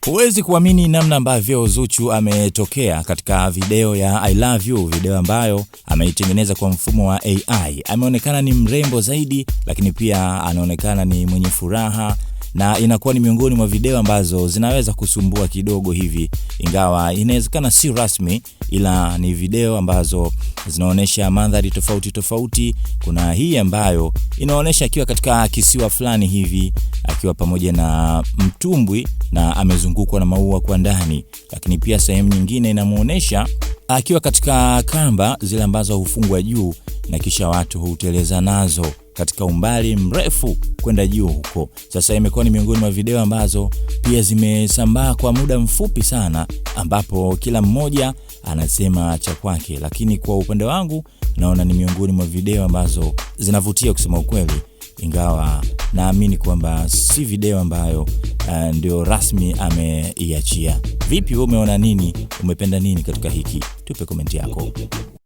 Huwezi kuamini namna ambavyo Zuchu ametokea katika video ya I Love You, video ambayo ameitengeneza kwa mfumo wa AI. Ameonekana ni mrembo zaidi, lakini pia anaonekana ni mwenye furaha, na inakuwa ni miongoni mwa video ambazo zinaweza kusumbua kidogo hivi, ingawa inawezekana si rasmi, ila ni video ambazo zinaonesha mandhari tofauti tofauti. Kuna hii ambayo inaonesha akiwa katika kisiwa fulani hivi, akiwa pamoja na mtumbwi na amezungukwa na maua kwa ndani, lakini pia sehemu nyingine inamuonesha akiwa katika kamba zile ambazo hufungwa juu na kisha watu huteleza nazo katika umbali mrefu kwenda juu huko. Sasa imekuwa ni miongoni mwa video ambazo pia zimesambaa kwa muda mfupi sana, ambapo kila mmoja anasema cha kwake, lakini kwa upande wangu naona ni miongoni mwa video ambazo zinavutia kusema ukweli, ingawa naamini kwamba si video ambayo ndio rasmi ameiachia. Vipi wewe, umeona nini? Umependa nini katika hiki? Tupe komenti yako.